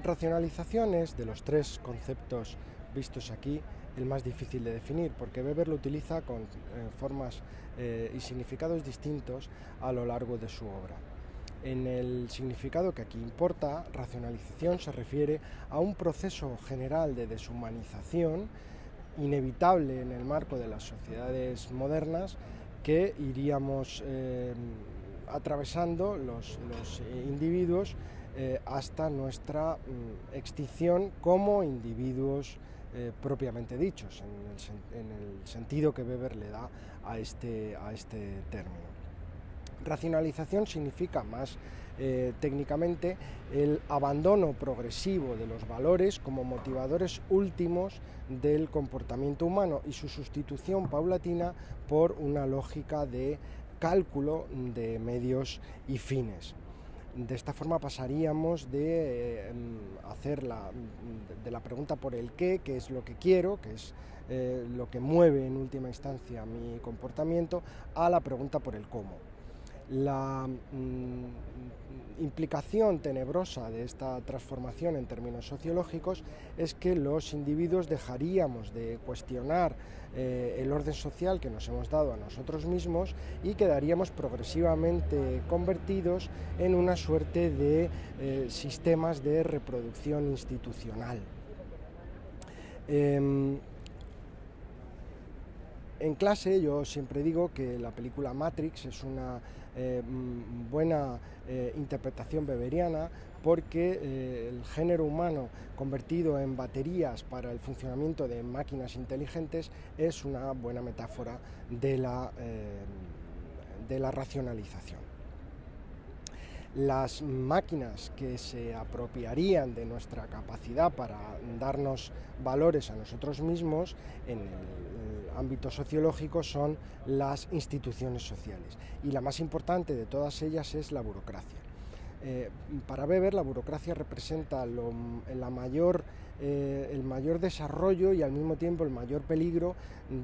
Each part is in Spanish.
Racionalización es, de los tres conceptos vistos aquí, el más difícil de definir, porque Weber lo utiliza con formas y significados distintos a lo largo de su obra. En el significado que aquí importa, racionalización se refiere a un proceso general de deshumanización inevitable en el marco de las sociedades modernas que iríamos atravesando los individuos hasta nuestra extinción como individuos propiamente dichos, en el sentido que Weber le da a este término. Racionalización significa más técnicamente el abandono progresivo de los valores como motivadores últimos del comportamiento humano y su sustitución paulatina por una lógica de cálculo de medios y fines. De esta forma pasaríamos de hacer de la pregunta por el qué, que es lo que quiero, que es lo que mueve en última instancia mi comportamiento, a la pregunta por el cómo. La implicación tenebrosa de esta transformación en términos sociológicos es que los individuos dejaríamos de cuestionar el orden social que nos hemos dado a nosotros mismos y quedaríamos progresivamente convertidos en una suerte de sistemas de reproducción institucional. En clase yo siempre digo que la película Matrix es una buena interpretación weberiana porque el género humano convertido en baterías para el funcionamiento de máquinas inteligentes es una buena metáfora de la racionalización. Las máquinas que se apropiarían de nuestra capacidad para darnos valores a nosotros mismos en el ámbito sociológico son las instituciones sociales, y la más importante de todas ellas es la burocracia. Para Weber, la burocracia representa el mayor desarrollo y al mismo tiempo el mayor peligro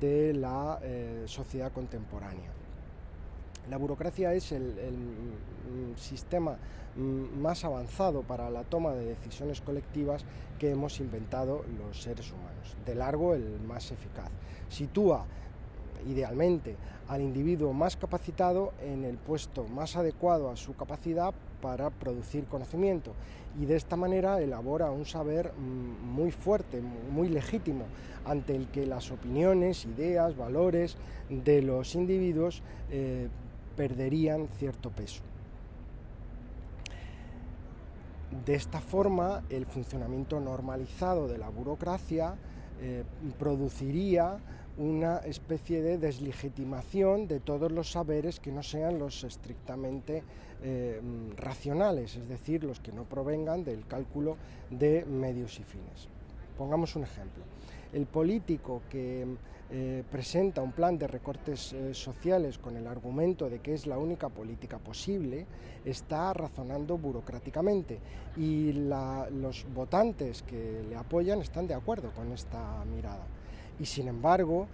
de la sociedad contemporánea. La burocracia es el sistema más avanzado para la toma de decisiones colectivas que hemos inventado los seres humanos. De largo, el más eficaz. Sitúa, idealmente, al individuo más capacitado en el puesto más adecuado a su capacidad para producir conocimiento, y de esta manera elabora un saber muy fuerte, muy legítimo, ante el que las opiniones, ideas, valores de los individuos perderían cierto peso. De esta forma, el funcionamiento normalizado de la burocracia produciría una especie de deslegitimación de todos los saberes que no sean los estrictamente racionales, es decir, los que no provengan del cálculo de medios y fines. Pongamos un ejemplo. El político que presenta un plan de recortes sociales con el argumento de que es la única política posible, está razonando burocráticamente, y los votantes que le apoyan están de acuerdo con esta mirada. Y sin embargo,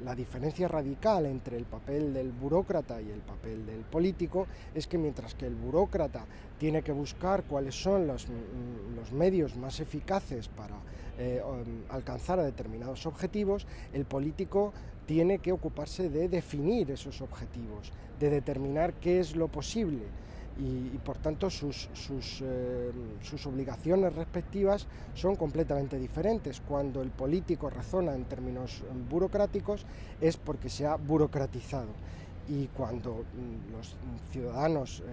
la diferencia radical entre el papel del burócrata y el papel del político es que mientras que el burócrata tiene que buscar cuáles son los medios más eficaces para alcanzar a determinados objetivos, el político tiene que ocuparse de definir esos objetivos, de determinar qué es lo posible. Y por tanto sus obligaciones respectivas son completamente diferentes. Cuando el político razona en términos burocráticos es porque se ha burocratizado, y cuando los ciudadanos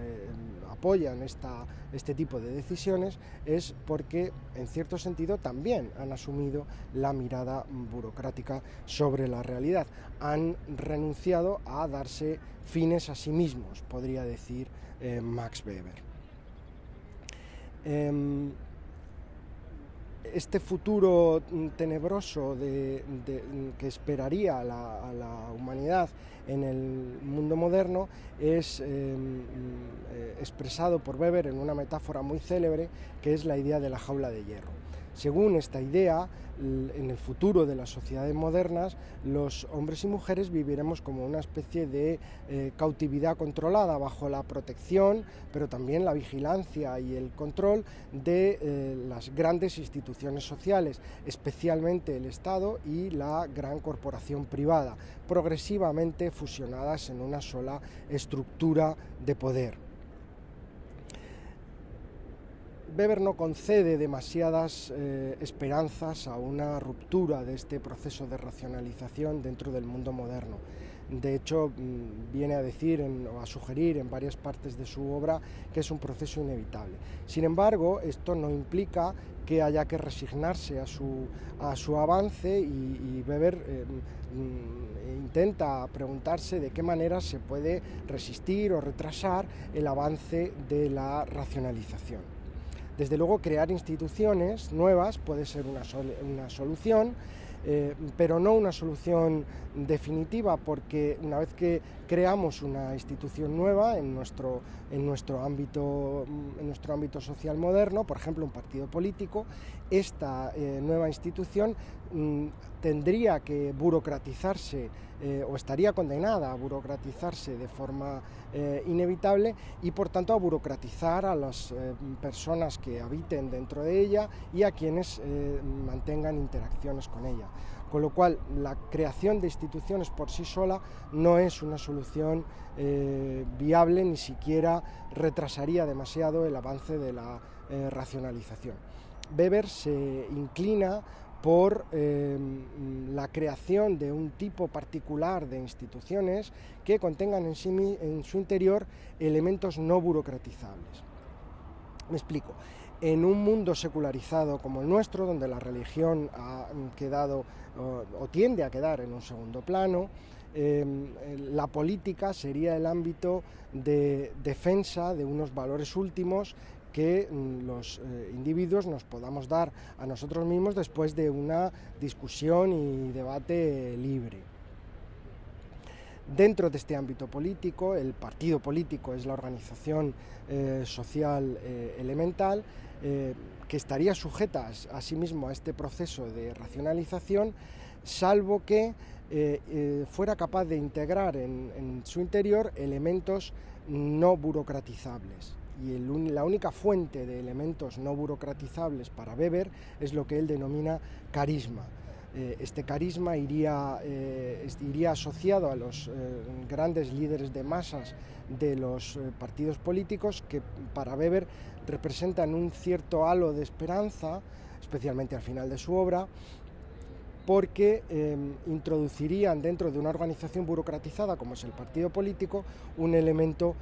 apoyan este tipo de decisiones es porque en cierto sentido también han asumido la mirada burocrática sobre la realidad, han renunciado a darse fines a sí mismos, podría decir Max Weber. Este futuro tenebroso que esperaría a la humanidad en el mundo moderno es expresado por Weber en una metáfora muy célebre, que es la idea de la jaula de hierro. Según esta idea, en el futuro de las sociedades modernas, los hombres y mujeres viviremos como una especie de cautividad controlada bajo la protección, pero también la vigilancia y el control de las grandes instituciones sociales, especialmente el Estado y la gran corporación privada, progresivamente fusionadas en una sola estructura de poder. Weber no concede demasiadas esperanzas a una ruptura de este proceso de racionalización dentro del mundo moderno. De hecho, viene a decir o a sugerir en varias partes de su obra que es un proceso inevitable. Sin embargo, esto no implica que haya que resignarse a su avance y Weber intenta preguntarse de qué manera se puede resistir o retrasar el avance de la racionalización. Desde luego, crear instituciones nuevas puede ser una solución, pero no una solución definitiva, porque una vez que creamos una institución nueva en nuestro ámbito social moderno, por ejemplo un partido político, esta nueva institución tendría que burocratizarse o estaría condenada a burocratizarse de forma inevitable y por tanto a burocratizar a las personas que habiten dentro de ella y a quienes mantengan interacciones con ella. Con lo cual, la creación de instituciones por sí sola no es una solución viable, ni siquiera retrasaría demasiado el avance de la racionalización. Weber se inclina por la creación de un tipo particular de instituciones que contengan en su interior elementos no burocratizables. Me explico. En un mundo secularizado como el nuestro, donde la religión ha quedado o tiende a quedar en un segundo plano, la política sería el ámbito de defensa de unos valores últimos que los individuos nos podamos dar a nosotros mismos después de una discusión y debate libre. Dentro de este ámbito político, el partido político es la organización social elemental que estaría sujeta a sí mismo a este proceso de racionalización, salvo que fuera capaz de integrar en su interior elementos no burocratizables. Y la única fuente de elementos no burocratizables para Weber es lo que él denomina carisma. Este carisma iría asociado a los grandes líderes de masas de los partidos políticos, que para Weber representan un cierto halo de esperanza, especialmente al final de su obra, porque introducirían dentro de una organización burocratizada como es el partido político un elemento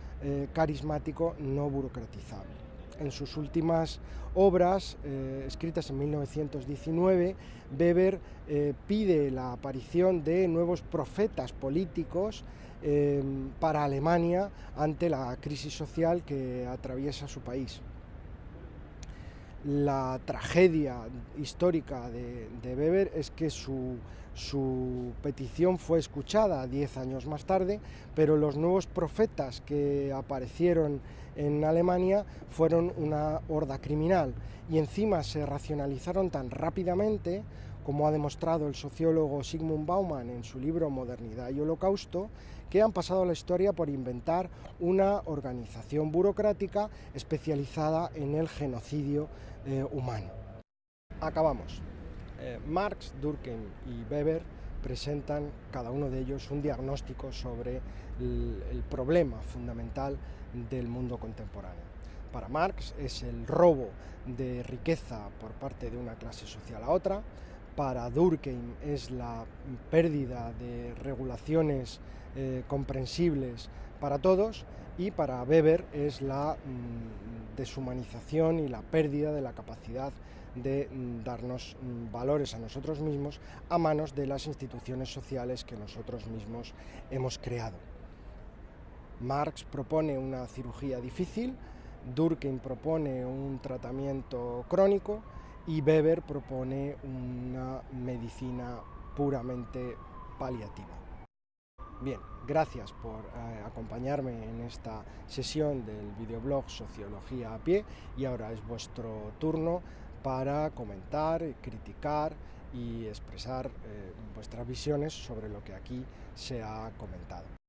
carismático no burocratizable. En sus últimas obras, escritas en 1919, Weber pide la aparición de nuevos profetas políticos para Alemania ante la crisis social que atraviesa su país. La tragedia histórica de Weber es que su petición fue escuchada 10 años más tarde, pero los nuevos profetas que aparecieron en Alemania fueron una horda criminal y encima se racionalizaron tan rápidamente, como ha demostrado el sociólogo Zygmunt Bauman en su libro Modernidad y Holocausto, que han pasado a la historia por inventar una organización burocrática especializada en el genocidio humano. Acabamos. Marx, Durkheim y Weber presentan cada uno de ellos un diagnóstico sobre el problema fundamental del mundo contemporáneo. Para Marx es el robo de riqueza por parte de una clase social a otra. Para Durkheim es la pérdida de regulaciones comprensibles para todos, y para Weber es la deshumanización y la pérdida de la capacidad de darnos valores a nosotros mismos a manos de las instituciones sociales que nosotros mismos hemos creado. Marx propone una cirugía difícil, Durkheim propone un tratamiento crónico y Weber propone una medicina puramente paliativa. Bien, gracias por acompañarme en esta sesión del videoblog Sociología a pie, y ahora es vuestro turno para comentar, criticar y expresar vuestras visiones sobre lo que aquí se ha comentado.